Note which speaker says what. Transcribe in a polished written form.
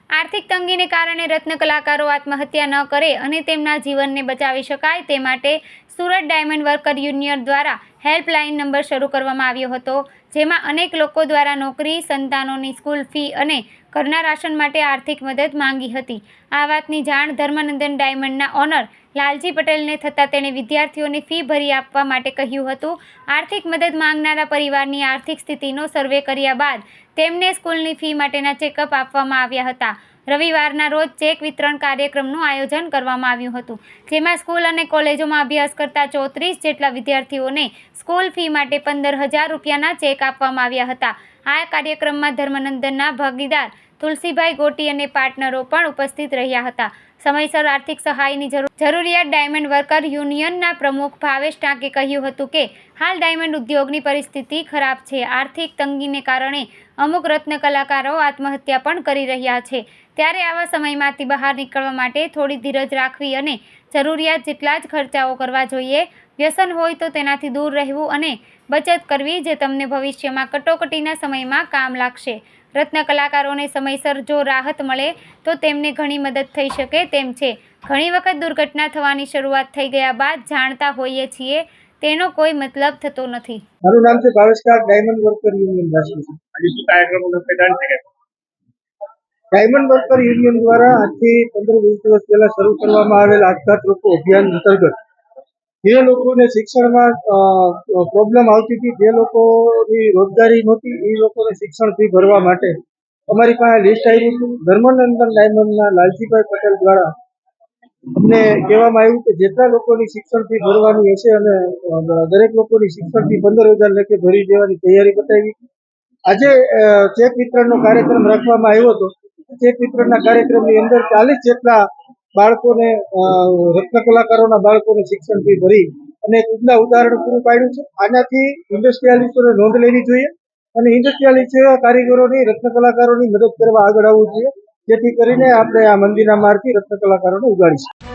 Speaker 1: આર્થિક તંગીને કારણે રત્ન કલાકારો આત્મહત્યા ન કરે અને તેમના જીવનને બચાવી શકાય તે માટે સુરત ડાયમંડ વર્કર યુનિયન દ્વારા હેલ્પલાઇન નંબર શરૂ કરવામાં આવ્યો હતો, જેમાં અનેક લોકો દ્વારા નોકરી, સંતાનોની સ્કૂલ ફી અને ઘરના રાશન માટે આર્થિક મદદ માંગી હતી. આ વાતની જાણ ધર્મનંદન ડાયમંડના ઓનર લાલજી પટેલને થતાં તેણે વિદ્યાર્થીઓની ફી ભરી આપવા માટે કહ્યું હતું. આર્થિક મદદ માંગનારા પરિવારની આર્થિક સ્થિતિનો સર્વે કર્યા બાદ તેમને સ્કૂલની ફી માટેના ચેકઅપ આપવામાં આવ્યા હતા. રવિવારના રોજ ચેક વિતરણ કાર્યક્રમનું આયોજન કરવામાં આવ્યું હતું, જેમાં સ્કૂલ અને કોલેજોમાં અભ્યાસ કરતા 34 જેટલા વિદ્યાર્થીઓને સ્કૂલ ફી માટે 15,000 રૂપિયાના ચેક આપવામાં આવ્યા હતા. આ કાર્યક્રમમાં ધર્મનંદનના ભાગીદાર તુલસીભાઈ ગોટી અને પાર્ટનરો પણ ઉપસ્થિત રહ્યા હતા. સમયસર આર્થિક સહાયની જરૂરિયાત ડાયમંડ વર્કર યુનિયનના પ્રમુખ ભાવેશ ટાંકે કહ્યું હતું કે હાલ ડાયમંડ ઉદ્યોગની પરિસ્થિતિ ખરાબ છે. આર્થિક તંગીને કારણે અમુક રત્ન કલાકારો આત્મહત્યા પણ કરી રહ્યા છે, ત્યારે આવા સમયમાંથી બહાર નીકળવા માટે થોડી ધીરજ રાખવી અને જરૂરિયાત જેટલા જ ખર્ચાઓ કરવા જોઈએ. વ્યસન હોય તો તેનાથી દૂર રહેવું અને બચત કરવી, જે તમને ભવિષ્યમાં કટોકટીના સમયમાં કામ લાગશે. રત્ન કલાકારોને સમયસર જો રાહત મળે તો તેમને ઘણી મદદ થઈ શકે તેમ છે. ઘણી વખત દુર્ઘટના થવાની શરૂઆત થઈ ગયા બાદ જાણતા હોઈએ છીએ, તેનો કોઈ મતલબ થતો નથી.
Speaker 2: મારું નામ છે Bhavesh Tank, diamond worker union Rajkot. Diamond worker union દ્વારા આજથી 15-20 દિવસ પહેલા શરૂ કરવામાં આવેલ આપઘાત રોકો અભિયાન અંતર્ગત જે લોકોને શિક્ષણમાં પ્રોબ્લેમ આવતી હતી, જે લોકોની રોજગારી નહોતી, એ લોકોને શિક્ષણ ફી ભરવા માટે અમારી પાસે લિસ્ટ આવ્યું હતું. ધર્મનંદન ડાયમંડના લાલજીભાઈ પટેલ દ્વારા અમને કહેવામાં આવ્યું કે જેટલા લોકોની શિક્ષણ ફી ભરવાની હશે અને દરેક લોકોની શિક્ષણ ફી 15,000 લેખે ભરી દેવાની તૈયારી બતાવી. આજે ચેક વિતરણનો કાર્યક્રમ રાખવામાં આવ્યો હતો. ચેક વિતરણના કાર્યક્રમની અંદર 40 જેટલા બાળકોને, રત્ન કલાકારોના બાળકોને શિક્ષણ ફી ભરી અને એક ઉદાહરણ પૂરું પાડ્યું છે. આનાથી ઇન્ડસ્ટ્રીયાલિસ્ટોને નોંધ લેવી જોઈએ અને ઇન્ડસ્ટ્રીયાલિસ્ટ એવા કારીગરોની, રત્ન કલાકારોની મદદ કરવા આગળ આવવું જોઈએ, જેથી કરીને આપણે આ મંદિરના માર્ગથી રત્ન કલાકારોને ઉગાડીશું.